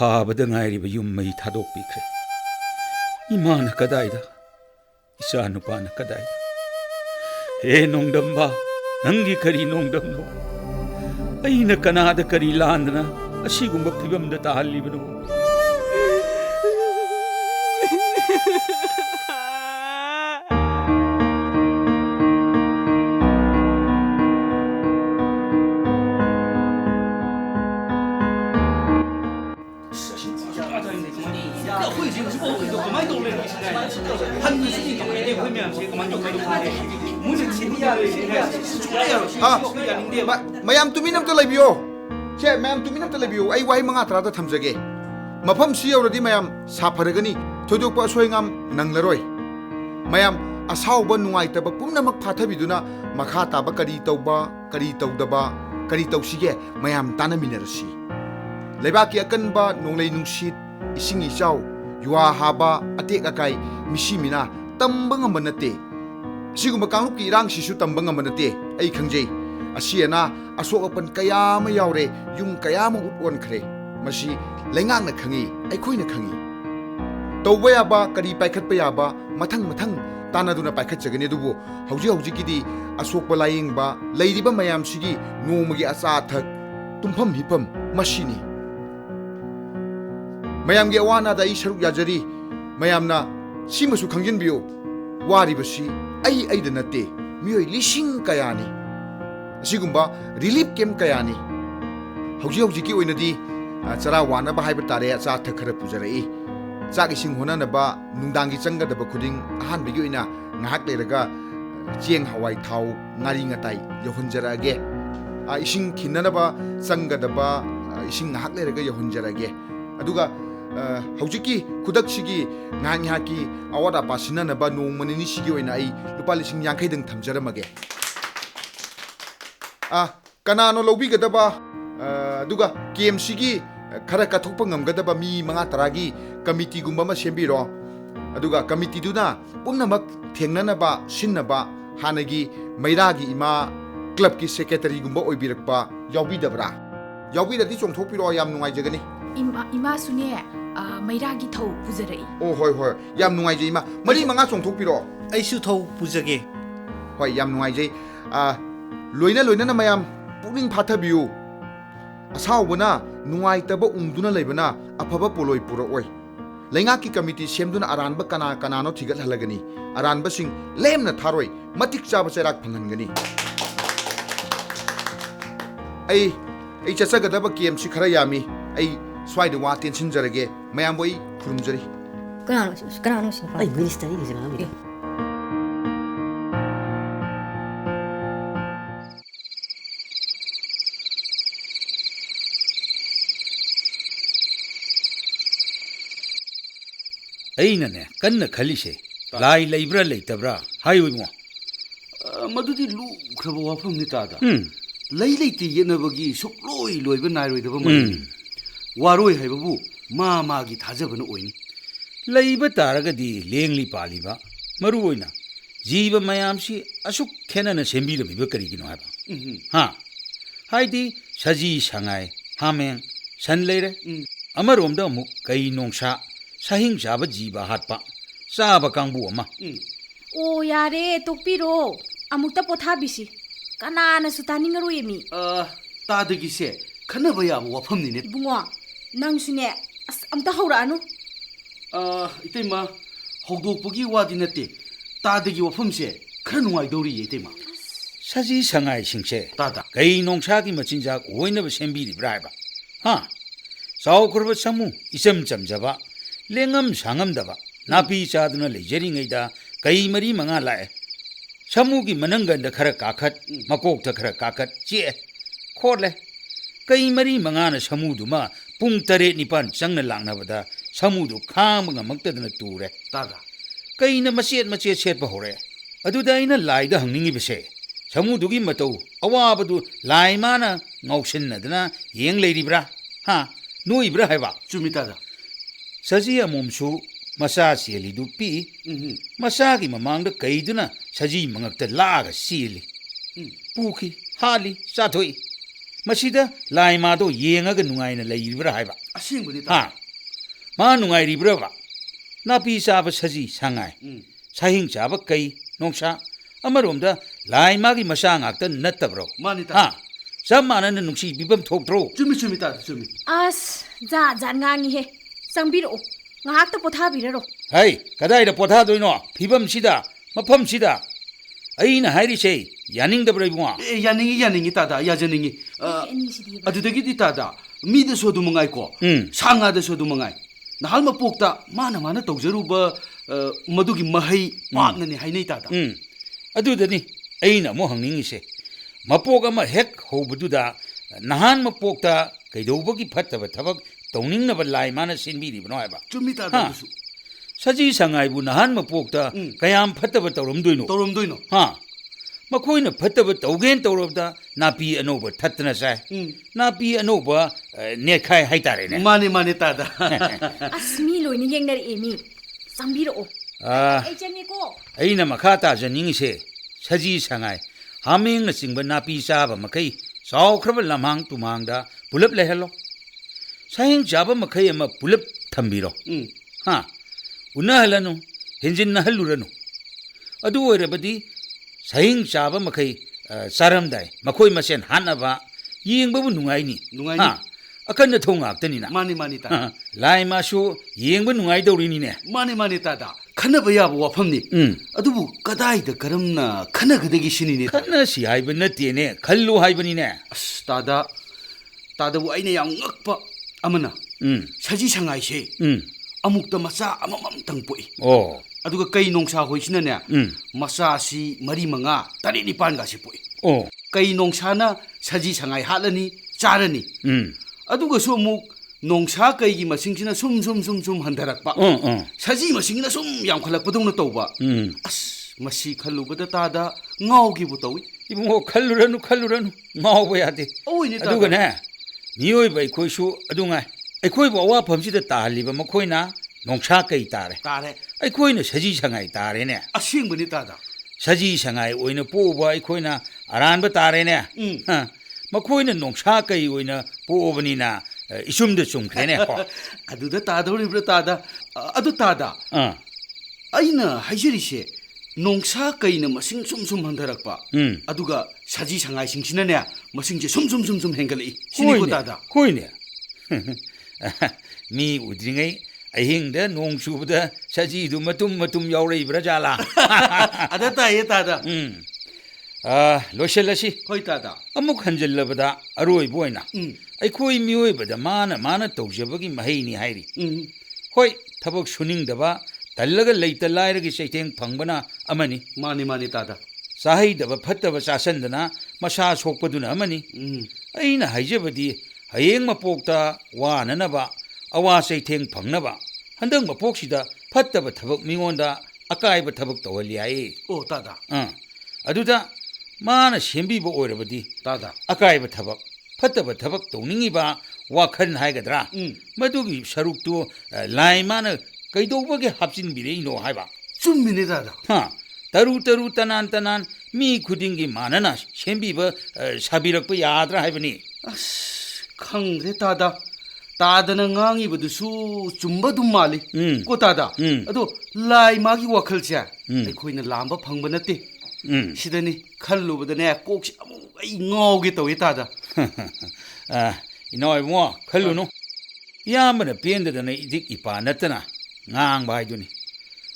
ꯁꯥꯕꯗ ꯉꯥꯏꯔꯤꯕ ꯌꯨꯝ ꯃꯩ ꯊꯥꯗꯣꯛꯄꯤꯈ꯭ꯔꯦ 이마나 까다이다 이사 누파나 까다이다 에 농담바 낭기 거리 농담노 아이나 까나다 거리 라안드나 아시군바 피범다 다할리브노 mayam tuminam to labio che mayam tuminam to labio ai wai manga tra ta thamjage mafam si yauradi mayam sapharagani thodokpa soingam nanglaroi mayam asau ba nungai ta ba pumna mak phathabiduna makha ta ba kari tauba kari taudaba kari tausige mayam tanaminarasi lebaki akanba nonglei nungsit ising isau yuwa haba atek akai misimina tambang amanate siguma kangluki irang sisu tambang amanate ai khangjei asiana asok apan kaya ma yaure yung kaya ma upon khre masi lengang na khangi ai khoi na khangi tawba ya ba kari paikhat pa ya ba mathang mathang tanaduna paikhat jagane dubu hauji hauji kidi asok ba laying ba leiriba mayam sigi nomagi acha thak tumpham hipam masini mayam ge wana da I saruk yajari mayam na simasu khangjin biyo wari basi ai da nate miyoi lising kayani asigumba relief camp kayani hauji ki oinadi chara wana ba haiba tare cha thakara pujarai chak ising hona na ba nungdangi changa da ba khuding ahan bigi oina ngahak leraga cheng hawai thau ngari ngatai yohunjarage ising khinna ba changa da ba ising ngahak leraga yohunjarage aduga hauji kudak sigi nganya ki awada pasina na ba nongmani ni sigi oina ai lupa lising yang khaidang thamjaramage kanano lobi gadaba duga KMC gi khara ka thokpa ngamgadaba mi manga taragi committee gumba ma sembiro aduga committee duna pumnamak thengnana ba sinna ba hanagi mairagi ima club ki secretary gumba oibirakpa yawbidabra yawbidadi chongthokpiro yam nungai jagani ima sune mairagi thau pujarai oh hoi yam nungai je ima mari manga chongthokpiro aisu thau pujage hoi yam nungai je loina na mayam puning phathabiu asawbana nungai taba ungduna leibana afaba poloi pura oi lenga ki committee semduna aranba kana no thigat halagani aranba sing lemna tharoi matik chaba cherak phangangani ai chachagadaba KMC khara yami ai swaida wa tension jarage mayam boi khurumjari kanano ai minister ni jana mi ꯑꯩꯅꯅꯦ ꯀꯟꯅ ꯈꯜꯂꯤꯁꯦ ꯂꯥꯏ ꯂꯩꯕ꯭ꯔꯥ ꯂꯩꯇꯕ꯭ꯔꯥ ꯍꯥꯏꯌꯨ ꯃꯗꯨꯗꯤ ꯂꯨꯈ꯭ꯔꯕ ꯋꯥꯐꯝꯅꯤ ꯇꯥꯗ ꯂꯩ ꯂꯩꯇꯦ ꯌꯦꯠꯅꯕꯒꯤ ꯁꯨꯛꯂꯣꯏ ꯂꯣꯏꯕ ꯅꯥꯏꯔꯣꯏꯗꯕ ꯃꯔꯝꯅꯤ ꯋꯥꯔꯣꯏ ꯍꯥꯏꯕꯕꯨ ꯃꯥꯒꯤ ꯊꯥꯖꯕꯅ ꯑꯣꯏꯅꯤ ꯂꯩꯕ ꯇꯥꯔꯒꯗꯤ ꯂꯦꯡꯂꯤ ꯄꯥꯜꯂꯤꯕ ꯃꯔꯨ ꯑꯣꯏꯅ ꯖꯤꯕ ꯃꯌꯥꯝꯁꯤ ꯑꯁꯨꯛ ꯈꯦꯟꯅꯅ ꯁꯦꯝꯕꯤꯔꯝꯃꯤꯕ ꯀꯔꯤꯒꯤꯅꯣ ꯍꯥꯏꯕ ꯍꯥꯏꯗꯤ ꯁꯖꯤ ꯁꯉꯥꯏ ꯍꯥꯃꯦꯡ ꯁꯟ ꯂꯩꯔꯦ ꯑꯃꯔꯣꯝꯗ ꯑꯃꯨꯛ ꯀꯩ ꯅꯣꯡꯁꯥ 사행 잡아 지바 핫바 싸바 강부 엄마 오 야래 똑비로 아무따 포타비시 까나나수 다닝으로 예미 따드기세 카나바야 와펌니네 붕어 낭수네 암따 하우라노 이때마 호독보기 와디네때 따드기 와펌세 그런 누아이도리 이때마 사지 상하이 싱세 따다 개인 농사기 멋진작 오이너버 셈비리브라 해봐 하 사오크르버 사무 이섬점 잡아 랭엄 상엄다바 나피 차드나 레제링이다 कई मरी मंगा लाए समूह की मनंगन खर काखत मकोक खर काखत चे खोले कई मरी मंगा न समूह दुमा पुंग तरे निपान चंग लांगनबदा समूह दु खाम ngमक्तदन तुरे तागा कई न मचेत सेट होरे अदुदा इन लाइदा हंगनिंगी बसे समूह दुगी मतौ अवाबदु लाइ माना ngौसिनदना येंग लेरिब्रा हा नोइब्रा हैबा चुमितागा सजी अमोमसु मसा सेलिदु पी मसा की ममांग कईदुना सजी मंगक्ता लागा सीली पुखी हाली साथोई मसीदा लाइमादो येंगागा नुंगाइना लेइब्रा हाइबा ꯑꯁꯦꯡꯕꯅꯤ ꯍꯥ ꯃꯥ ꯅꯨꯡꯉꯥꯏꯔꯤꯕ꯭ꯔꯕ ꯅꯥꯄꯤ ꯆꯥꯕ ꯁꯖꯤ ꯁꯉꯥꯏ ꯁꯥꯍꯤꯡ ꯆꯥꯕ ꯀꯩ ꯅꯣꯡꯁꯥ ꯑꯃꯔꯣꯝꯗ ꯂꯥꯏ ꯃꯥꯒꯤ ꯃꯆꯥ ꯉꯥꯛꯇ ꯅꯠꯇꯕ꯭ꯔꯣ ꯃꯥꯅꯤ ꯍꯥ ꯇꯥꯗ ꯆꯞ ꯃꯥꯟꯅꯅ ꯅꯨꯡꯁꯤꯕꯤꯕꯝ ꯊꯣꯛꯇ꯭ꯔꯣ ꯆꯨꯝꯃꯤ ꯆꯨꯝꯃꯤ ꯇꯥꯗ ꯆꯨꯝꯃꯤ ꯑꯁ ꯖꯥꯠ ꯖꯥꯠ ꯉꯥꯡꯉꯤꯍꯦ ꯆꯪꯕꯤꯔꯛꯑꯣ ꯉꯥꯏꯍꯥꯛꯇ ꯄꯣꯊꯥꯕꯤꯔꯔꯣ ꯍꯩ ꯀꯗꯥꯏꯗ ꯄꯣꯊꯥꯗꯣꯏꯅꯣ ꯐꯤꯕꯝꯁꯤꯗꯃꯐꯝꯁꯤꯗ ꯑꯩꯅ ꯍꯥꯏꯔꯤꯁꯦ ꯌꯥꯅꯤꯡꯗꯕ꯭ꯔꯥ ꯏꯕꯨꯡꯉꯣ ꯑꯦ ꯌꯥꯅꯤꯡꯉꯤ ꯇꯥꯗ ꯌꯥꯖꯅꯤꯡꯉꯤ ꯑꯅꯤꯁꯤꯗꯤ ꯑꯗꯨꯗꯒꯤꯗꯤ ꯇꯥꯗ ꯃꯤꯗꯁꯨ ꯑꯗꯨꯝ ꯃꯉꯥꯏꯀꯣ ꯁꯥ ꯉꯥꯗꯁꯨ ꯑꯗꯨꯝ ꯃꯉꯥꯏ ꯅꯍꯥꯟ ꯃꯄꯣꯛꯇ ꯃꯥꯅ ꯇꯧꯖꯔꯨꯕ ꯃꯗꯨꯒꯤ ꯃꯍꯩ ꯄꯥꯛꯅꯅꯤ ꯍꯥꯏꯅꯩ ꯇꯥꯗ ꯑꯗꯨꯗꯅꯤ ꯑꯩꯅ ꯑꯃꯨꯛ ꯍꯪꯅꯤꯡꯉꯤꯁꯦ ꯃꯄꯣꯛ ꯑꯃ ꯍꯦꯛ ꯍꯧꯕꯗꯨꯗ ꯅꯍꯥꯟ ꯃꯄꯣꯛꯇ ꯀꯩꯗꯧꯕꯒꯤ ꯐꯠꯇꯕ ꯊꯕꯛ ꯇꯧꯅꯤꯡꯅꯕ ꯂꯥꯏ ꯃꯥꯅ ꯁꯤꯟꯕꯤꯔꯤꯕꯅꯣ ꯍꯥꯏꯕ ꯆꯨꯝꯃꯤ ꯇꯥꯗ ꯑꯗꯨꯁꯨ ꯁꯖꯤ ꯁꯉꯥꯏꯕꯨ ꯅꯍꯥꯟ ꯃꯄꯣꯛꯇ ꯀꯌꯥꯝ ꯐꯠꯇꯕ ꯇꯧꯔꯝꯗꯣꯏꯅꯣ ꯍꯥ ꯃꯈꯣꯏꯅ ꯐꯠꯇꯕ ꯇꯧꯒꯦꯅ ꯇꯧꯔꯕꯗ ꯅꯥꯄꯤ ꯑꯅꯧꯕ ꯊꯠꯇꯅ ꯆꯥꯏ ꯅꯥꯄꯤ ꯑꯅꯧꯕ ꯅꯦꯠꯈꯥꯏ ꯍꯥꯏꯇꯥꯔꯦꯅꯦ ꯃꯥꯅꯦ ꯇꯥꯗ ꯑꯁ ꯃꯤ ꯂꯣꯏꯅ ꯌꯦꯡꯅꯔꯛꯑꯦ ꯃꯤ ꯆꯪꯕꯤꯔꯛꯑꯣ ꯑꯩ ꯆꯪꯉꯦꯀꯣ ꯑꯩꯅ ꯃꯈꯥ ꯇꯥꯖꯅꯤꯡꯉꯤꯁꯦ ꯁꯖꯤ ꯁꯉꯥꯏ ꯍꯥꯃꯦꯡꯅꯆꯤꯡꯕ ꯅꯥꯄꯤ ꯆꯥꯕ ꯃꯈꯩ ꯆꯥꯎꯈ꯭ꯔꯕ ꯂꯝꯍꯥꯡ ꯇꯨꯃꯥꯡꯗ ꯄꯨꯂꯞ ꯂꯩꯍꯜꯂꯣ ꯁꯥꯍꯤꯡ ꯆꯥꯕ ꯃꯈꯩ ꯑꯃ ꯄꯨꯂꯞ ꯊꯝꯕꯤꯔꯣ ꯍꯥ ꯎꯅꯍꯜꯂꯅꯨ ꯍꯦꯟꯖꯤꯟꯅꯍꯜꯂꯨꯔꯅꯨ ꯑꯗꯨ ꯑꯣꯏꯔꯕꯗꯤ ꯁꯥꯍꯤꯡ ꯆꯥꯕ ꯃꯈꯩ ꯆꯥꯔꯝꯗꯥꯏ ꯃꯈꯣꯏ ꯃꯁꯦꯟ ꯍꯥꯠꯅꯕ ꯌꯦꯡꯕꯕꯨ ꯅꯨꯡꯉꯥꯏꯅꯤ ꯑꯀꯟ ꯑꯊꯧ ꯉꯥꯛꯇꯅꯤꯅ ꯃꯥꯅꯤ ꯇꯥꯗ ꯂꯥꯏ ꯃꯥꯁꯨ ꯌꯦꯡꯕ ꯅꯨꯡꯉꯥꯏꯗꯧꯔꯤꯅꯤꯅꯦ ꯃꯥꯅꯤ ꯇꯥꯗ ꯈꯟꯅꯕ ꯌꯥꯕ ꯋꯥꯐꯝꯅꯤ ꯑꯗꯨꯕꯨ ꯀꯗꯥꯏꯗ ꯀꯔꯝꯅ ꯈꯟꯅꯒꯗꯒꯦ ꯁꯤꯅꯤꯅꯦ ꯈꯟꯅꯁꯤ ꯍꯥꯏꯕ ꯅꯠꯇꯦꯅꯦ ꯈꯜꯂꯨ ꯍꯥꯏꯕꯅꯤꯅꯦ ꯑꯁ ꯇꯥꯗꯕꯨ ꯑꯩꯅ ꯌꯥꯝ ꯉꯛꯄ ꯑꯃꯅ ꯁꯖꯤ ꯁꯉꯥꯏꯁꯦ ꯑꯃꯨꯛꯇ ꯃꯆꯥ ꯑꯃꯃꯝꯇꯪ ꯄꯣꯛꯏ ꯑꯗꯨꯒ ꯀꯩ ꯅꯣꯡꯁꯥ ꯍꯣꯏꯁꯤꯅꯅꯦ ꯃꯆꯥꯁꯤ 4, 5, 7, 9 ꯄꯣꯛꯏ ꯀꯩ ꯅꯣꯡꯁꯥꯅ ꯁꯖꯤ ꯁꯉꯥꯏ ꯍꯥꯠꯂꯅꯤ ꯆꯥꯔꯅꯤ ꯑꯗꯨꯒꯁꯨ ꯑꯃꯨꯛ ꯅꯣꯡꯁꯥ ꯀꯩꯒꯤ ꯃꯁꯤꯡꯁꯤꯅ ꯁꯨꯝ ꯍꯟꯊꯔꯛꯄ ꯁꯖꯤ ꯃꯁꯤꯡꯅ ꯁꯨꯝ ꯌꯥꯝꯈꯠꯂꯛꯄꯗꯧꯅ ꯇꯧꯕ ꯑꯁ ꯃꯁꯤ ꯈꯜꯂꯨꯕꯗ ꯇꯥꯗ ꯉꯥꯎꯈꯤꯕꯨ ꯇꯧꯏ ꯏꯕꯨꯡꯉꯣ ꯈꯜꯂꯨꯔꯅꯨ ꯉꯥꯎꯕ ꯌꯥꯗꯦ ꯑꯗꯨꯒꯅꯦ ꯃꯤꯑꯣꯏꯕ ꯑꯩꯈꯣꯏꯁꯨ ꯑꯗꯨꯉꯥꯏ ꯑꯩꯈꯣꯏꯕꯨ ꯑꯋꯥꯐꯝꯁꯤꯗ ꯇꯥꯍꯜꯂꯤꯕ ꯃꯈꯣꯏꯅ ꯅꯣꯡꯁꯥ ꯀꯩ ꯇꯥꯔꯦ ꯑꯩꯈꯣꯏꯅ ꯁꯖꯤ ꯁꯉꯥꯏ ꯇꯥꯔꯦꯅꯦ ꯑꯁꯦꯡꯕꯅꯤ ꯇꯥꯗ ꯁꯖꯤ ꯁꯉꯥꯏ ꯑꯣꯏꯅ ꯄꯣꯛꯎꯕ ꯑꯩꯈꯣꯏꯅ ꯑꯔꯥꯟꯕ ꯇꯥꯔꯦꯅꯦ ꯃꯈꯣꯏꯅ ꯅꯣꯡꯁꯥ ꯀꯩ ꯑꯣꯏꯅ ꯄꯣꯛꯑꯕꯅꯤꯅ 이숨도 좀 그러네. 아두다 따더리브라 따다 아두 따다. 아이나 하이저리시 농사 까이나 마싱 숨숨 한다락바. 아두가 사지 상하이 싱신하네. 마싱제 숨숨숨숨 행갈이. 신이고 따다. 코이네. 미 우드링의 아행다 농수보다 사지도 마툼 야오래 이브라자라. 아다다 예 따다. 로셀라시. 호이 따다. 아묵 한절러보다 아로이 보이나. 아이코이 미오이보다 마나 도저버기 마헤이니 하이리. 호이 타복 수닝다바 달라가 레이터 라이르기 세이팅 방바나 아마니. 마니 따다. 사하이다바 팟다바 사선드나 마사 속바두나 아마니. 아이나 하이저버디 하행 마폭다 와나나바 아와 세이팅 방나바 한덩 마폭시다 팟다바 타복 미원다 아까이바 타복 떠올리아이. 오 따다. 아두다 마나 셴비보 오이러버디 따다. 아까이바 타박 팟다바 타박 동닝이바 와칸 하이가드라 마두기 샤룩도 라이마나 그이도버게 합진비레이노 하이바 쭌미네 따다. 따루 따난 미 구딩기 마나나 셴비바 샤비럭바 야드라 하이바니 아씨 캉레 따다. 따다나 ꯉꯥꯡꯉꯤꯕꯗꯨꯁꯨ ꯆꯨꯝꯕꯗꯨꯝ ꯃꯥꯜꯂꯤ ꯀꯣ 따다. ꯑꯗꯣ ꯂꯥꯏ ꯃꯥꯒꯤ ꯋꯥꯈꯜꯁꯦ ꯑꯩꯈꯣꯏꯅ ꯂꯥꯝꯕ ꯐꯪꯕ ꯅꯠꯇꯦ. 시드니 칼루보다네 꼭시 아이 ngau게 taw이 따다. 이노이 뭐 칼루노 야만에 벤데다네 이딕 이파 나타나 ngang 바이두니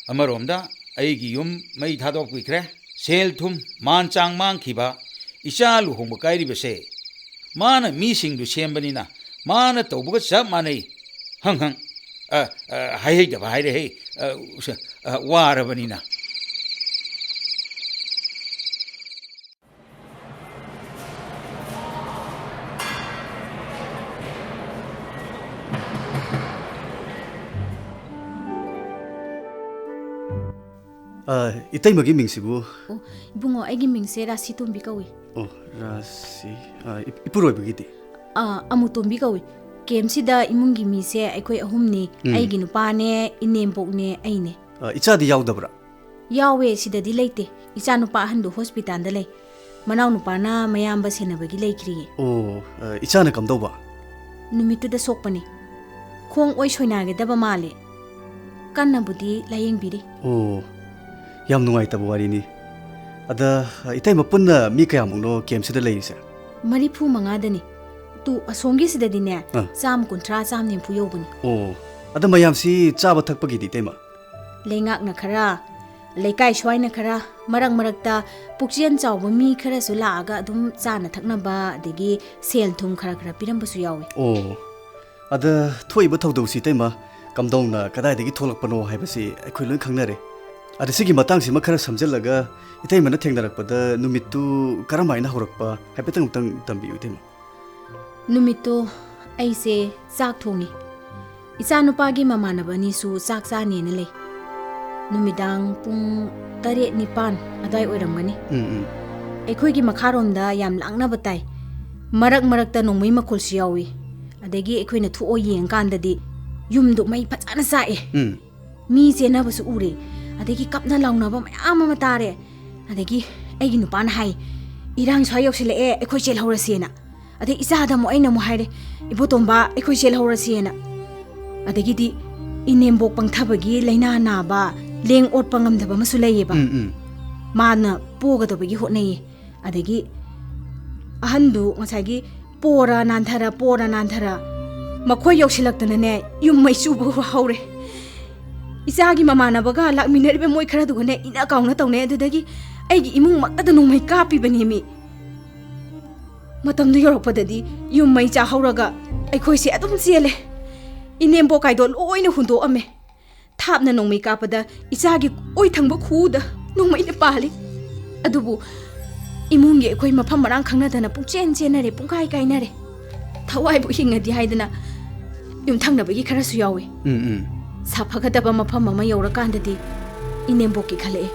아마롬다 아이기 욤 메이 타도고 그래 셀툼 만짱 망키바 이샤루 홍보 까이리베세 마나 미싱두 셈바니나 마나 또부가 잡 마네이 항항 하이헤이다 바이레 와라바니나 이따이머기 밍시부. 이bungo 아이기 밍세 라시 톰비 까위. 라시. 이쁘로이버기디. 아무 톰비 까위. 게임시다 이문기 미세 아이코이 아훔니 아이기 누파네 이넴복네 아이네. 이차디 야우다브라. 야웨 시다디 레이테. 이차 누파 한두 호스피탈다 레이. 마나우 누파나 마얌바 세나버기 레이크리. 이차나 감도바. 누미투다 속파니. ꯈꯣꯡ ꯑꯣꯏ ꯁꯣꯏꯅꯥꯒꯗꯕ ꯃꯥꯜꯂꯦ ꯀꯟꯅꯕꯨꯗꯤ ꯂꯥꯌꯦꯡꯕꯤꯔꯤ ꯑꯣ ꯌꯥꯝ ꯅꯨꯡꯉꯥꯏꯇꯕ ꯋꯥꯔꯤꯅꯤ ꯑꯗ ꯏꯇꯩꯃ ꯄꯨꯟꯅ ꯃꯤ ꯀꯌꯥꯃꯨꯛꯅꯣ ꯀꯦꯝꯞꯁꯤꯗ ꯂꯩꯔꯤꯁꯦ 45ꯗꯅꯤ ꯇꯨ ꯑꯁꯣꯝꯒꯤꯁꯤꯗꯗꯤꯅꯦ ꯆꯥꯝ 130 ꯆꯥꯝ 90 ꯌꯧꯕꯅꯤ ꯑꯣ ꯑꯗ ꯃꯌꯥꯝꯁꯤ ꯆꯥꯕ ꯊꯛꯄꯒꯤꯗꯤ ꯏꯇꯩꯃ ꯂꯩꯉꯥꯛꯅ ꯈꯔ ꯂꯩꯀꯥꯏ ꯁ꯭ꯋꯥꯏꯅ ꯈꯔ ꯃꯔꯛꯇ ꯄꯨꯛꯆꯦꯜ ꯆꯥꯎꯕ ꯃꯤ ꯈꯔꯁꯨ ꯂꯥꯛꯑꯒ ꯑꯗꯨꯝ ꯆꯥꯅ ꯊꯛꯅꯕ ꯑꯗꯒꯤ ꯁꯦꯜ ꯊꯨꯝ ꯈꯔ ꯄꯤꯔꯝꯕꯁꯨ ꯌꯥꯎꯋꯤ ꯑꯣ ꯑꯗ ꯊꯣꯛꯏꯕ ꯊꯧꯗꯣꯛꯁꯤ ꯏꯇꯩꯃ ꯀꯝꯗꯧꯅ ꯀꯗꯥꯏꯗꯒꯤ ꯊꯣꯛꯂꯛꯄꯅꯣ ꯍꯥꯏꯕꯁꯤ ꯑꯩꯈꯣꯏ ꯂꯣꯏ ꯈꯪꯅꯔꯦ ꯑꯗ ꯁꯤꯒꯤ ꯃꯇꯥꯡꯁꯤꯃ ꯈꯔ ꯁꯝꯖꯤꯜꯂꯒ ꯏꯇꯩꯃꯅ ꯊꯦꯡꯅꯔꯛꯄꯗ ꯅꯨꯃꯤꯠꯇꯨ ꯀꯔꯝꯍꯥꯏꯅ ꯍꯧꯔꯛꯄ ꯍꯥꯏꯐꯦꯠꯇꯪ ꯇꯝꯕꯤꯌꯨ ꯏꯇꯩꯃ ꯅꯨꯃꯤꯠꯇꯣ ꯑꯩꯁꯦ ꯆꯥꯛ ꯊꯣꯡꯉꯤ ꯏꯆꯥꯅꯨꯄꯥꯒꯤ ꯃꯃꯥꯟꯅꯕ ꯑꯅꯤꯁꯨ ꯆꯥꯛ ꯆꯥꯅꯦꯅ ꯂꯩ ꯅꯨꯃꯤꯗꯥꯡ ꯄꯨꯡ 8-9 ꯑꯗꯨꯋꯥꯏ ꯑꯣꯏꯔꯝꯒꯅꯤ ꯑꯩꯈꯣꯏꯒꯤ ꯃꯈꯥꯔꯣꯝꯗ ꯌꯥꯝ ꯂꯥꯡꯅꯕ ꯇꯥꯏ ꯃꯔꯛꯇ ꯅꯣꯡꯃꯩ ꯃꯈꯣꯜꯁꯨ ꯌꯥꯎꯏ ꯑꯗꯒꯤ ꯑꯩꯈꯣꯏꯅ ꯊꯣꯛꯑ ꯌꯦꯡꯀꯥꯟꯗꯗꯤ ꯌꯨꯝꯗꯨ ꯃꯩ ꯐꯖꯅ ꯆꯥꯛꯑꯦ ꯃꯤ ꯆꯦꯟꯅꯕꯁꯨ ꯎꯔꯦ ꯑꯗꯒꯤ ꯀꯞꯅ ꯂꯥꯎꯅꯕ ꯃꯌꯥꯝ ꯑꯃ ꯇꯥꯔꯦ ꯑꯗꯒꯤ ꯑꯩꯒꯤ ꯅꯨꯄꯥꯅ ꯍꯥꯏ ꯏꯔꯥꯡ ꯁ꯭ꯋꯥꯏ ꯌꯧꯁꯤꯜꯂꯛꯑꯦ ꯑꯩꯈꯣꯏ ꯆꯦꯜꯍꯧꯔꯁꯦꯅ ꯑꯗꯩ ꯏꯆꯥꯗ ꯑꯩꯅ ꯍꯥꯏꯔꯦ ꯏꯕꯣꯇꯣꯝꯕ ꯑꯩꯈꯣꯏ ꯆꯦꯜꯍꯧꯔꯁꯦꯅ ꯑꯗꯒꯤꯗꯤ ꯏꯅꯦꯝꯕꯣꯛ ꯄꯪꯊꯕꯒꯤ ꯂꯩꯅꯥ ꯅꯥꯕ ꯂꯦꯡ ꯑꯣꯠꯄ ꯉꯝꯗꯕ ꯑꯃꯁꯨ ꯂꯩꯌꯦꯕ ꯃꯥꯅ ꯄꯣꯒꯗꯕꯒꯤ ꯍꯣꯠꯅꯩꯌꯦ ꯑꯗꯒꯤ ꯑꯍꯟꯗꯨ ꯉꯁꯥꯏꯒꯤ ꯄꯣꯔ ꯅꯥꯟꯊꯔ ꯃꯈꯣꯏ ꯌꯧꯁꯤꯜꯂꯛꯇꯅꯅꯦ ꯌꯨꯝ ꯃꯩ ꯆꯨꯕ ꯍꯧꯔꯦ ꯏꯆꯥꯒꯤ ꯃꯃꯥꯟꯅꯕꯒ ꯂꯥꯛꯃꯤꯟꯅꯔꯤꯕ ꯃꯣꯏ ꯈꯔꯗꯨꯒꯅꯦ ꯏꯅ ꯀꯥꯎꯅ ꯇꯧꯅꯩ ꯑꯗꯨꯗꯒꯤ ꯑꯩꯒꯤ ꯏꯃꯨꯡ ꯃꯛꯇꯗ ꯅꯣꯡꯃꯩ ꯀꯥꯞꯄꯤꯕꯅꯦꯃꯤ ꯃꯇꯝꯗꯨ ꯌꯧꯔꯛꯄꯗꯗꯤ ꯌꯨꯝ ꯃꯩ ꯆꯥꯍꯧꯔꯒ ꯑꯩꯈꯣꯏꯁꯦ ꯑꯗꯨꯝ ꯆꯦꯜꯂꯦ ꯏꯅꯦꯝꯕꯣꯛ ꯀꯥꯏꯗꯣ ꯂꯣꯏꯅ ꯍꯨꯟꯗꯣꯛꯑꯝꯃꯦ ꯊꯥꯞꯅ ꯅꯣꯡꯃꯩ ꯀꯥꯞꯄꯗ ꯏꯆꯥꯒꯤ ꯑꯣꯏ ꯊꯪꯕ ꯈꯨꯎꯗ ꯅꯣꯡꯃꯩꯅ ꯄꯥꯜꯂꯤ ꯑꯗꯨꯕꯨ ꯏꯃꯨꯡꯒꯤ ꯑꯩꯈꯣꯏ ꯃꯐꯝ ꯃꯔꯥꯡ ꯈꯪꯅꯗꯅ ꯄꯨꯡꯆꯦꯟ ꯆꯦꯟꯅꯔꯦ ꯄꯨꯡꯀꯥꯏ ꯀꯥꯏꯅꯔꯦ ꯊꯋꯥꯏꯕꯨ ꯍꯤꯡꯉꯗꯤ ꯍꯥꯏꯗꯅ ꯌꯨꯝꯊꯪꯅꯕꯒꯤ ꯈꯔꯁꯨ ꯌꯥꯎꯋꯤ ꯁꯥꯐꯒꯗꯕ ꯃꯐꯝ ꯑꯃ ꯌꯧꯔꯀꯥꯟꯗꯗꯤ ꯏꯅꯦꯝꯕꯣꯛꯀꯤ ꯈꯜꯂꯛꯑꯦ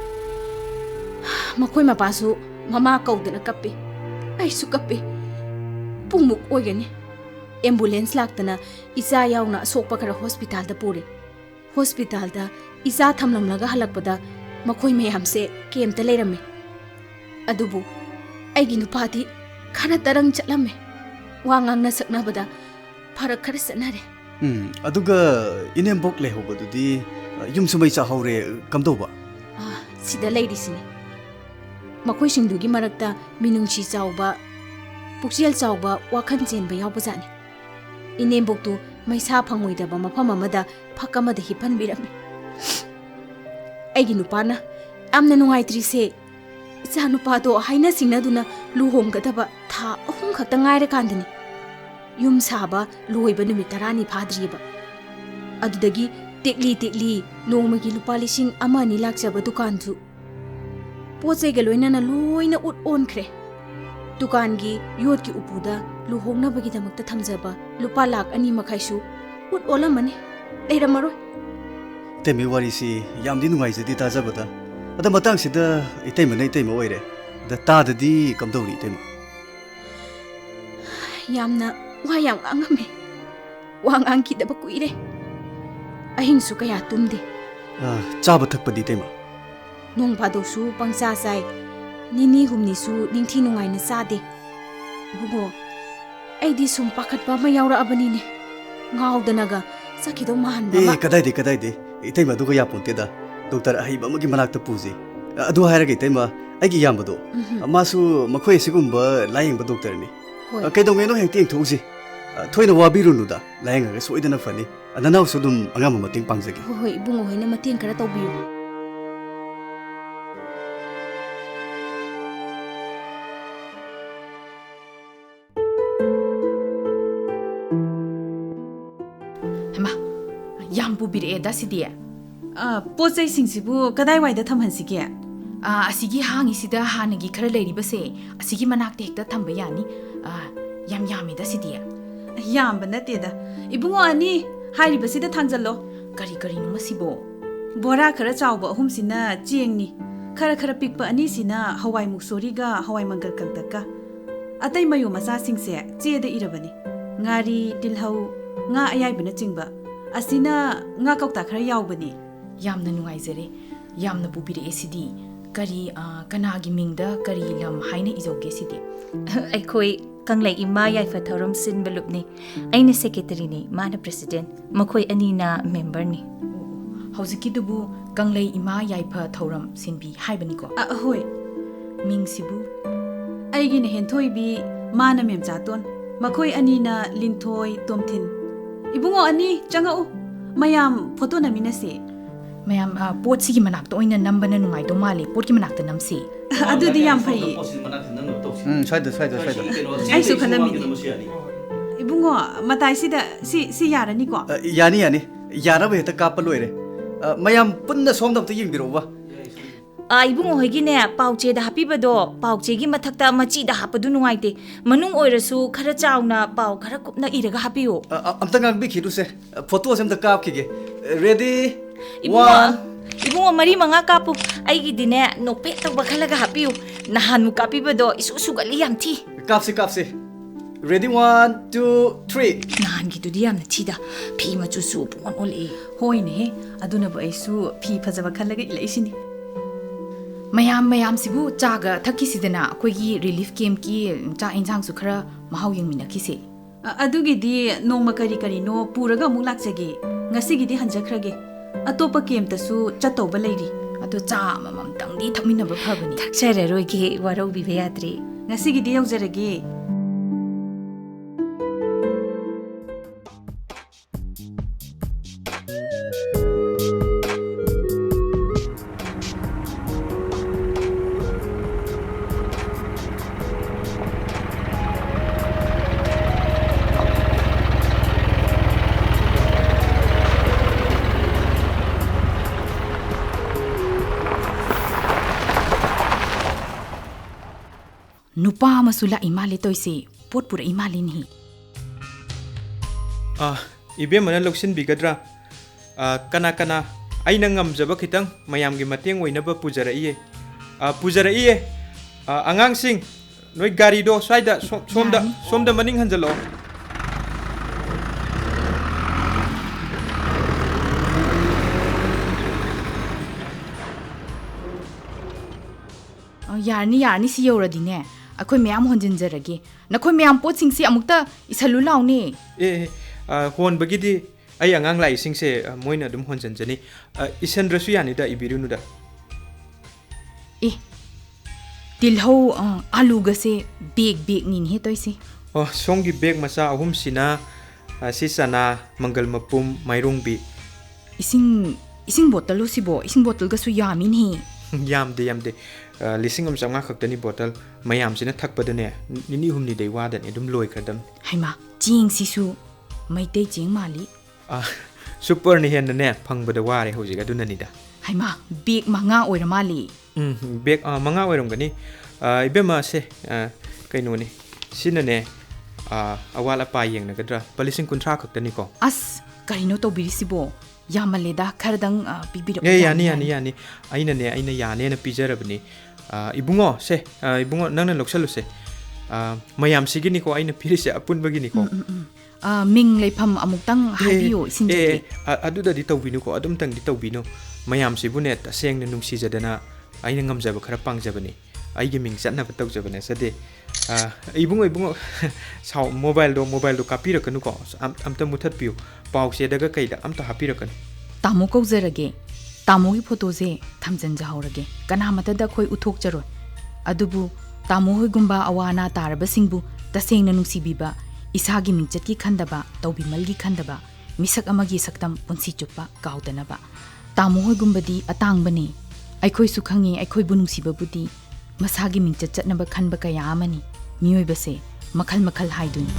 ꯃꯈꯣꯏ ꯃꯄꯥꯁꯨ ꯃꯃꯥ ꯀꯧꯗꯅ ꯀꯞꯄꯤ ꯑꯩꯁꯨ ꯀꯞꯄꯤ ꯄꯨꯡꯃꯨꯛ ꯑꯣꯏꯒꯅꯤ ꯑꯦꯝꯕꯨꯂꯦꯟꯁ ꯂꯥꯛꯇꯅ ꯏꯆꯥ ꯌꯥꯎꯅ ꯑꯁꯣꯛꯄ ꯈꯔ ꯍꯣꯁꯄꯤꯇꯥꯜꯗ ꯄꯨꯔꯦ ꯍꯣꯁꯄꯤꯇꯥꯜꯗ ꯏꯆꯥ ꯊꯝꯂꯝꯂꯒ ꯍꯜꯂꯛꯄꯗ ꯃꯈꯣꯏ ꯃꯌꯥꯝꯁꯦ ꯀꯦꯝꯞꯇ ꯂꯩꯔꯝꯃꯦ ꯑꯗꯨꯕꯨ ꯑꯩꯒꯤ ꯅꯨꯄꯥꯗꯤ ꯈꯔ ꯇꯔꯪ ꯆꯠꯂꯝꯃꯦ ꯋꯥ ꯉꯥꯡꯅ ꯁꯛꯅꯕꯗ ꯐꯔꯛ ꯈꯔ ꯆꯠꯅꯔꯦ ꯑꯗꯨꯒ ꯏꯅꯦꯝꯕꯣꯛ ꯂꯩꯍꯧꯕꯗꯨꯗꯤ ꯌꯨꯝꯁꯨ ꯃꯩ ꯆꯥꯍꯧꯔꯦ ꯀꯝꯗꯧꯕ ꯁꯤꯗ ꯂꯩꯔꯤꯁꯤꯅꯤ ꯃꯈꯣꯏꯁꯤꯡꯗꯨꯒꯤ ꯃꯔꯛꯇ ꯃꯤꯅꯨꯡꯁꯤ ꯆꯥꯎꯕ ꯄꯨꯛꯆꯦꯜ ꯆꯥꯎꯕ ꯋꯥꯈꯜ ꯆꯦꯟꯕ ꯌꯥꯎꯕꯖꯥꯠꯅꯤ ꯏꯅꯦꯝꯕꯣꯛꯇꯨ ꯃꯩꯁꯥ ꯐꯪꯉꯣꯏꯗꯕ ꯃꯐꯝ ꯑꯃꯗ ꯐꯛ ꯑꯃꯗ ꯍꯤꯞꯍꯟꯕꯤꯔꯝꯃꯤ ꯑꯩꯒꯤ ꯅꯨꯄꯥꯅ ꯌꯥꯝꯅ ꯅꯨꯡꯉꯥꯏꯇ꯭ꯔꯤꯁꯦ ꯏꯆꯥ ꯅꯨꯄꯥꯗꯣ ꯍꯥꯏꯅ ꯁꯤꯡꯅꯗꯨꯅ ꯂꯨꯍꯣꯡꯒꯗꯕ ꯊꯥ 3 ꯈꯛꯇ ꯉꯥꯏꯔꯀꯥꯟꯗꯅꯤ ꯌꯨꯝ ꯁꯥꯕ ꯂꯣꯏꯕ ꯅꯨꯃꯤꯠ 10ꯅꯤ ꯐꯥꯗ꯭ꯔꯤꯕ ꯑꯗꯨꯗꯒꯤ ꯇꯦꯛꯂꯤ ꯅꯣꯡꯃꯒꯤ ꯂꯨꯄꯥ 1,000-2 ꯂꯥꯛꯆꯕ ꯗꯨꯀꯥꯟꯁꯨ ꯄꯣꯠ ꯆꯩꯒ ꯂꯣꯏꯅꯅ ꯂꯣꯏꯅ ꯑꯣꯟꯈ꯭ꯔꯦ ꯗꯨꯀꯥꯟꯒꯤ ꯌꯣꯠꯀꯤ ꯎꯄꯨꯗ ꯂꯨꯍꯣꯡꯅꯕꯒꯤꯗꯃꯛꯇ ꯊꯝꯖꯕ ꯂꯨꯄꯥ 2.5 ꯑꯣꯜꯂꯝꯃꯅꯤ ꯂꯩꯔꯝꯃꯔꯣꯏ ꯏꯇꯩꯃ ꯋꯥꯔꯤꯁꯤ ꯌꯥꯝꯗꯤ ꯅꯨꯡꯉꯥꯏꯖꯗꯦ ꯇꯥꯖꯕꯗ ꯑꯗ ꯃꯇꯥꯡꯁꯤꯗ ꯏꯇꯩꯃꯅ ꯏꯇꯩꯃ ꯑꯣꯏꯔꯦ ꯑꯗ ꯇꯥꯗꯗꯤ ꯀꯝꯗꯧꯔꯤ ꯏꯇꯩꯃ ꯌꯥꯝꯅ ꯋꯥ ꯌꯥꯝ ꯉꯥꯡꯉꯝꯃꯦ ꯋꯥ ꯉꯥꯡꯈꯤꯗꯕ ꯀꯨꯏꯔꯦ ꯑꯍꯤꯡꯁꯨ ꯀꯌꯥ ꯇꯨꯝꯗꯦ ꯆꯥꯕ ꯊꯛꯄꯗꯤ ꯏꯇꯩꯃ ꯅꯣꯡ ꯐꯥꯗꯣꯛꯁꯨ ꯄꯪꯆꯥ ꯆꯥꯏ ꯅꯤꯅꯤ ꯍꯨꯝꯅꯤꯁꯨ ꯅꯤꯡꯊꯤ ꯅꯨꯡꯉꯥꯏꯅ ꯆꯥꯗꯦ ꯏꯕꯨꯡꯉꯣ ꯑꯩꯗꯤ ꯁꯨꯝ ꯄꯥꯈꯠꯄ ꯑꯃ ꯌꯥꯎꯔꯛꯑꯕꯅꯤꯅꯦ ꯉꯥꯎꯗꯅꯒ ꯆꯠꯈꯤꯗꯧ ꯃꯥꯟꯕ ꯑꯃ ꯀꯗꯥꯏꯗꯦ ꯏꯇꯩꯃ ꯑꯗꯨꯒ ꯌꯥꯄꯣꯟꯇꯦꯗ ꯗꯣꯛꯇꯔ ꯑꯍꯩꯕ ꯑꯃꯒꯤ ꯃꯅꯥꯛꯇ ꯄꯨꯖꯩ ꯑꯗꯨ ꯍꯥꯏꯔꯒ ꯏꯇꯩꯃ ꯑꯩꯒꯤ ꯏꯌꯥꯝꯕꯗꯣ ꯃꯥꯁꯨ ꯃꯈꯣꯏ ꯑꯁꯤꯒꯨꯝꯕ ꯂꯥꯌꯦꯡꯕ ꯗꯣꯛꯇꯔꯅꯤ ꯀꯩꯗꯧꯉꯩꯅꯣ ꯍꯦꯛꯇ ꯌꯦꯡꯊꯣꯛꯎꯁꯤ ꯊꯣꯏꯅ ꯋꯥꯕꯤꯔꯨꯅꯨꯗ ꯂꯥꯌꯦꯡꯉꯒ ꯁꯣꯏꯗꯅ ꯐꯅꯤ ꯅꯅꯥꯎꯁꯨ ꯑꯗꯨꯝ ꯑꯉꯝꯕ ꯃꯇꯦꯡ ꯄꯥꯡꯖꯒꯦ ꯍꯣꯏ ꯏꯕꯨꯡꯉꯣ ꯍꯣꯏꯅ ꯃꯇꯦꯡ ꯈꯔ ꯇꯧꯕꯤꯌꯨ ꯌꯥꯝ ꯄꯨꯕꯤꯔꯛꯑꯦꯗ ꯁꯤꯗꯤ ꯄꯣꯠ ꯆꯩꯁꯤꯡꯁꯤꯕꯨ ꯀꯗꯥꯏꯋꯥꯏꯗ ꯊꯝꯍꯟꯁꯤꯒꯦ ꯑꯁꯤꯒꯤ ꯍꯥꯡꯉꯤꯁꯤꯗ ꯍꯥꯟꯅꯒꯤ ꯈꯔ ꯂꯩꯔꯤꯕꯁꯦ ꯑꯁꯤꯒꯤ ꯃꯅꯥꯛꯇ ꯍꯦꯛꯇ ꯊꯝꯕ ꯌꯥꯅꯤ ꯌꯥꯝ ꯌꯥꯝꯃꯦꯗ ꯁꯤꯗꯤ ꯌꯥꯝꯕ ꯅꯠꯇꯦꯗ ꯏꯕꯨꯡꯉꯣ ꯑꯅꯤ ꯍꯥꯏꯔꯤꯕꯁꯤꯗ ꯊꯥꯡꯖꯜꯂꯣ ꯀꯔꯤꯅꯣ ꯃꯁꯤꯕꯣ ꯕꯣꯔꯥ ꯈꯔ ꯆꯥꯎꯕ 3ꯁꯤꯅ ꯆꯦꯡꯅꯤ ꯈꯔ ꯄꯤꯛꯄ 2ꯁꯤꯅ ꯍꯋꯥꯏ ꯃꯨꯛꯁꯣꯔꯤꯒ ꯍꯋꯥꯏ ꯃꯪꯒꯜ ꯀꯪꯇꯛꯀ ꯑꯇꯩ ꯃꯌꯣ ꯃꯆꯥꯁꯤꯡꯁꯦ ꯆꯦꯗ ꯏꯔꯕꯅꯤ ꯉꯥꯔꯤ ꯇꯤꯜꯍꯧ ꯉꯥ ꯑꯌꯥꯏꯕꯅꯆꯤꯡꯕ ꯑꯁꯤꯅ ꯉꯥ ꯀꯧꯇꯥ ꯈꯔ ꯌꯥꯎꯕꯅꯤ ꯌꯥꯝꯅ ꯅꯨꯡꯉꯥꯏꯖꯔꯦ ꯌꯥꯝꯅ ꯄꯨꯕꯤꯔꯛꯑꯦ ꯁꯤꯗꯤ ꯀꯅꯥꯒꯤ ꯃꯤꯡꯗ ꯀꯔꯤ ꯂꯝ ꯍꯥꯏꯅ ꯏꯖꯧꯒꯦ ꯁꯤꯗꯤ ꯑꯩꯈꯣꯏ Kanglai Ima Yaifa Thorum Sin Balupni. Aina Secretary ni, Mana President, Makoi Anina member ni. Hauzikidubu Kanglai Ima Yaifa Thorum Sinbi Haibaniko. Hoi. Ming Sibu. Aigin Hentoi bi Mana Memzaton. Makoi Anina Lintoi Tomtin. Ibungo Ani Jangao. Mayam photo na minase. Mayam pot sigi manakta oina nambana nungai do mali pot ki manakta namsi. Adudi yam phai. Swada. Ai su khanami. Ibungo matai sida si yarani ko. Yani. Yaraba heta kapa loire. Mayam punna somdam ta yingbiroba. Ibungo hoigine pauche da happy bado, pauche gi mathakta machi da hapadu nungaite. Manung oirasu khara chauna pau khara kupna iraga hapiyo. Amta ngang bi khidu se. Photo sem ta kap khige. Ready? Ibungo mari manga kapu. Aigi dine nokpe tawba khalaga hapiyo. Nahan mu kapi bado isu sugali yam thi. Kapse. Ready? 1, 2, 3. Nahan gi tudi yam na thida. Phi machu su pon ole. Hoi ne. Aduna ba isu phi phajaba khalaga ila isini. Mayam sibu chaga thaki sidana koigi relief camp ki cha insang su khara mahau yeng mina kise. Adugi di nongma kari no puraga mulak chagi. Ngasigi di hanjakrage. Atopa camp tasu chatoba leiri. Ado cha mamam tangdi thakmina ba phabani. Thakchare roigi warau bi beatri. Ngasigi di yaujarage. Nupa masula imali toise pot pura imali ni. Ibe mana loksin bigadra. Kana aina ngamjaba khitang mayamgi mateng oinaba pujaraiye. Pujaraiye. Angangsing noi gari do swaida somda maning hanjalo. Yarni si yoradine. Akoy mayam honjinjarage. Nakoy mayam pot singsi amukta isalu laune. Hon bagidi ay angang lai singse moina dum honjanjani. Isandrasu yani da ibirunuda. Tilho alu gase big nin he toise. Songi beg masa ahum sina sisana mangal mapum mairungbi. Ising bottle sibo ising bottle gasu yamin he. Yamde. Lising samga khaktani bottle mayam sina thakpadane nini humni dei wadane dum loi khadam. Haima jing sisu maitei jing mali. Super ni hen ne phangbada ware hojiga dunani da. Haima big manga oira mali. Beg manga oiromgani ibema se kaino ni sinane awala pa yeng nagadra palising kuntra khaktani ko. As karino to birisibo. Yamaleda kardang bibiro. Yani. Aina yane na pijarabni. Ibungo se ibungo nangna loksalu se. Mayam sigini ko aina pirise apun bagini ko. Ming leipam amuktang habiyo isinjake. Aduda di tawbinu ko adum tang di tawbinu. Mayam sibunet aseng na nungsijadana aina ngamjaba khara pangjabani. Aigi ming satna ba tawjabane sade. Ibungo saw mobile do kapirakanu ko amta muthat piu. Pau se daga kaida amta hapirakan. Tamo kauzarage. Tamo gi photo je thamjan jahorage. Kana mata da khoi uthok charo. Adubu tamo hoi gumba awana taraba singbu taseng na nungsibiba isagi mingchat ki khandaba tawbi malgi khandaba misak amagi saktam punsi chupa kaudanaba. Tamo hoi gumbadi atang bani. Aikhoi sukhangi aikhoi bu nungsiba budi masagi mingchat chatnaba khanba kaya amani. Miyoi base makhal haiduni.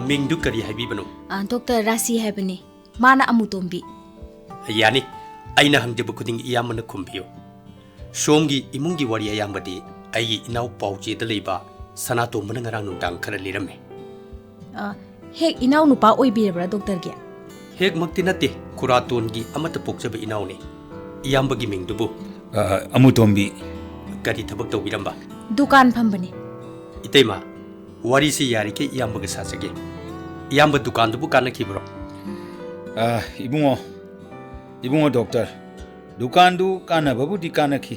Mingdu kari haibibano. Dr. Rasi haibani. Mana amutombi. Yani, aina hangjabu kuding iyamana kumbiyo. Somgi imungi wari ayambadi ayi inau pauche daleba sanato manangarang nundang kara lirame. Hek inau nupa oibirabra Dr. Gya. Hek maktinate kuratongi amata pokjaba inau ne. Iyambagi mingdubu. Amutombi. Kari tabak tawbiramba. Dukan phambani. Itema. Wari si yari ke iyambaga sasage. Iyamba dukan dubu kana kibro. Ibungo. Ibungo doctor, dukandu kana babudi kana ki.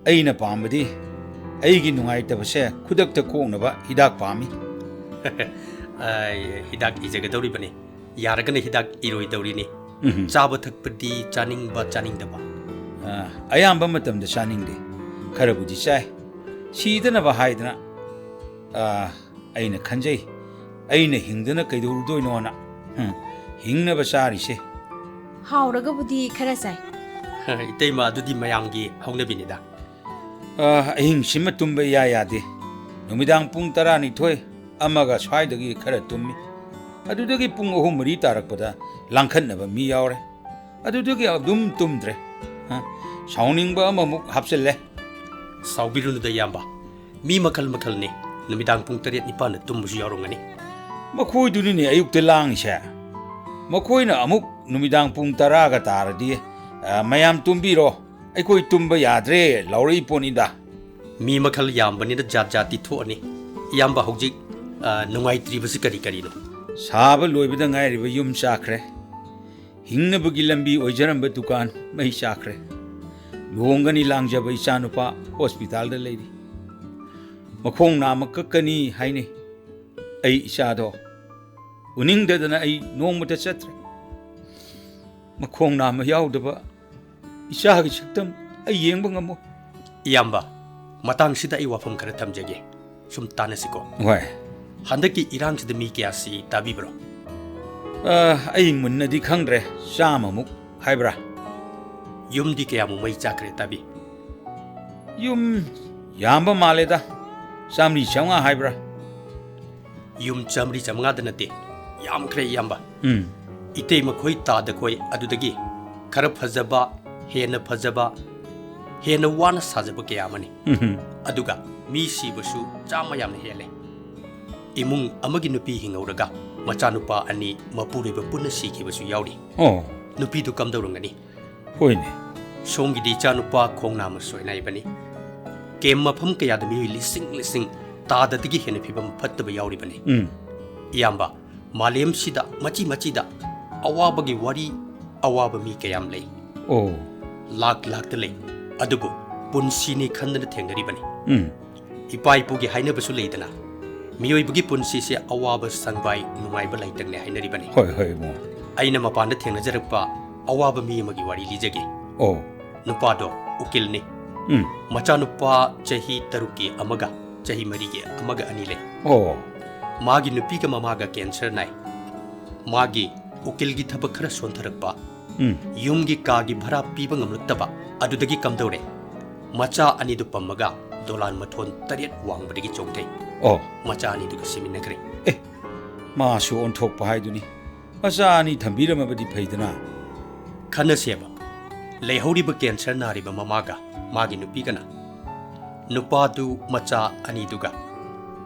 Aina pambadi, aigi nungai tabase kudak ta kong naba hidak pami. Hidak ijagadori bane. Yaragana hidak iroi dauri ni. Chaba thakpadi chaning ba chaning daba. Ayamba matam da chaning de. Karabudi chai. Sidana ba haidana. Aina khanjai. Aina hingdana kaidur doi nona. Hingna ba sari se. Hauragabudi khara sai. Itay ma adudi mayamgi hauna binida. Ahing sima tumba ya de. Numidang pung tarani thoi. Amaga swaidagi khara tummi. Adudagi pung ohum mari tarakpada langkhanaba mi yaure. Adudagi adum tumdre. Sauningba amamuk hapselle. Saubirunu da yamba. Mi makal ni. Numidang pung tariat nipan tumbusu yaurungani. Makoi dunini ayuk te lang siya. Makoi na amuk numidang pung taraga taradi. Mayam tumbiro. Ay ko'y tumba yadre. Laura iponida. Mi makal yamba ni da jat-jati thuani. Yamba hujik nungay tribasi kari-kari no. Saba loibada ngay riba yum sakre. Hingna bagi lambi oijaramba dukan may sakre. Luhonga ni Lanjaba isanupa hospital da lady. Makong na makakani hayni. Ay isado. Uning da na ay nong matasatre. Makong na mayaw da ba. Isahagi saktam ay yeng bang mo. Yamba, matang sida ay wafam karatam jage. Sumtanasiko. Why? Handaki irang sida mi kaya si tabi bro. Ay mun na di kangre. Sama muk. Hay bra. Yum di kaya mo may chakre tabi. Yum yamba maleda. Samri siya nga hay bra. Yum chamri sa mga danate. Yam kre yamba. Itay makoy tada koy adudagi. Karap hazaba, hena hazaba, hena wana sazaba kaya mani. Aduga, mi sibasu chama yam na hele. Imung amagi nupi hingauraga. Machanupa ani mapuriba puna siki basu yauri. Oh. Nupi tu kam daurungani. Hoyne. Songi di chanupa kong nama soy na ibani. Kem mapam kaya dami lising tada tigi hena pibam pataba yauri bani. Iyamba, malem sida machi da awabagi wari awaba mi kayam lay. Oh. Lak da lay. Adubu punsini khandana thenggari bani. Ipai pugi haina basu laydana. Miyoi bugi punsi se awaba sangbai nungai ba laitang ne hainari bani. Hoy mo. Aina mapanda thengna jarakpa awaba mi magi wari lijage. Oh. Nupa do ukil ne. Macha nupa chahi taruki amaga chahi marige amaga anile. Oh. Magi nupi ka mamaga cancer nai. Magi ukil gi thaba khara sontharakpa. Yumgi kagi bhara piba ngamluttaba adudagi kamdore. Macha ani du pamaga dolan mathon tariat wangbadagi chongthai. Oh. Macha ani du siminakre. Masu on thok pa haiduni. Macha ani thambira mabadi phaidana. Khana seba. Leihori ba cancer nari ba mamaga magi nupi kana. Nupa du macha ani duga.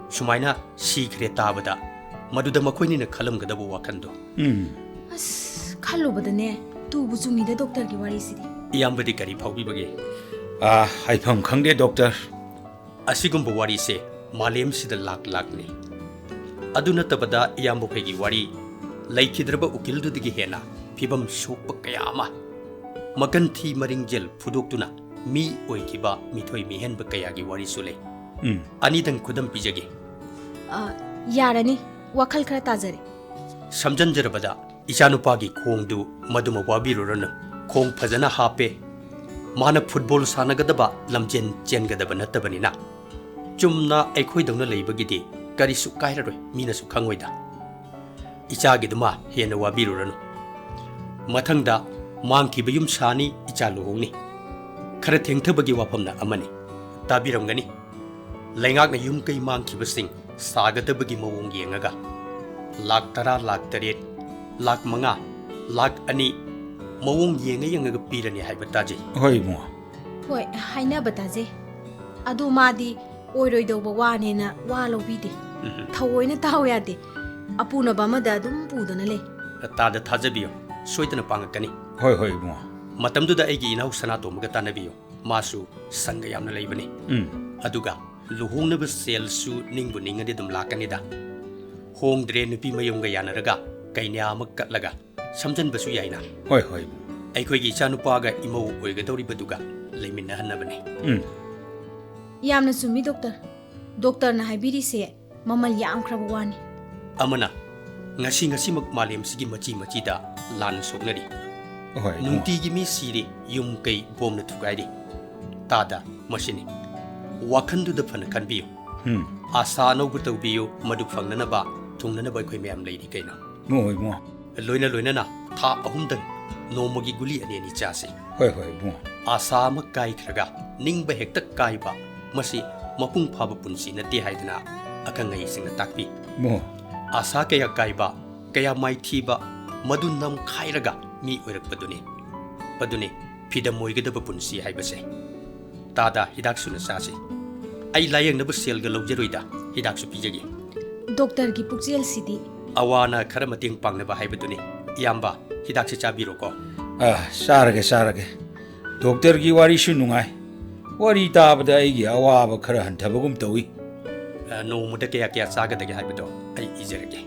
Sumaina sikre tabada. Maduda makoini na khalam gadabu wakando. As khalubadane tu bujumi da doctor ki wari sidi. Iyambadi kari phaubi bage. Haifam khangde doctor. Asigumba wari se malem sida lak ni. Aduna tabada iyambo phegi wari laikhidraba ukildu digi hena phibam sokpa kayama. Maganthi maringjel fudoktuna mi oikiba mithoi mihenba kayagi wari sule. Anidang khudam pijage. Yarani wakhal khara tajare. Samjanjarabada Ichanupagi khongdu maduma wabiruranu khong phajana hape. Mana football sanagadaba lamjen chengadaba natabanina. Chumna aikhoidawna leibagidi karisu kairaroi minasu khangoida. Ichagiduma hena wabiruranu. Mathangda mangkiba yum sani icha luhongni. Khara thengthabagi wafamna amani. Tabiramgani. Laingakna yum kai mangkibasing sagadabagi mawong yengaga. Lak tara lak taret, lak manga, lak ani mawong yengaga pirani haibataji. Hoy mo. Hoy, haina bataje. Adu madi oiroi doba wane na walo bide. Thawoina tawyade. Apuna bamada dum pudana le. Tada thajabiyo. Soitana pangakani. Hoy mo. Matamduda aigi inau sanato magatanabiyo. Masu sanga yamna leibani. Aduga luhongnaba sel su ningbu ningadi dum lakanida. Hong dre nupi mayumga yanaraga kainya amak katlaga samjan basu yaina. Hoy. ꯑꯩꯈꯣꯏꯒꯤ ꯏꯆꯥꯅꯨꯄꯥꯒ ꯏꯃꯧ ꯑꯣꯏꯒꯗꯧꯔꯤꯕꯗꯨꯒ ꯂꯩꯃꯤꯟꯅꯍꯟꯅꯕꯅꯤ ꯌꯥꯝꯅ ꯆꯨꯝꯃꯤ doctor ꯗꯣꯛꯇꯔꯅ ꯍꯥꯏꯕꯤꯔꯤꯁꯦ ꯃꯃꯜ ꯌꯥꯝꯈ꯭ꯔꯕ ꯋꯥꯅꯤ ꯑꯃꯅ ngasimak malemsigi machi-machida lan soknari nungtigi mi siri yum kai bomna thugairi tada masini wakhandu da phana kanbiyo asa no bu tawbiyo madu fangnana ba tungnana ba khoi mayam leidi kaina mo loina na tha ahumdang nomagi guli ani ni chase hoi mo asa ma kai khraga ningba hekta kai ba masi mapung phaba punsi na ti haidana akangai singna takpi mo asa kaya kaiba kaya mai thiba madu nam khairaga mi oirak paduni phida moigadaba punsi haibase tada hidak suna sase ai layang na busel ga logjeroida hidak su pijagi doctor gi pukjel sidi awana khara mating pangna ba haibaduni yamba hidak se chabiro ko sarage doctor gi wari shu nungai wari tabada ai gi awaba khara hantabagum tawi no muda kaya saga dagi haibado ai ijerage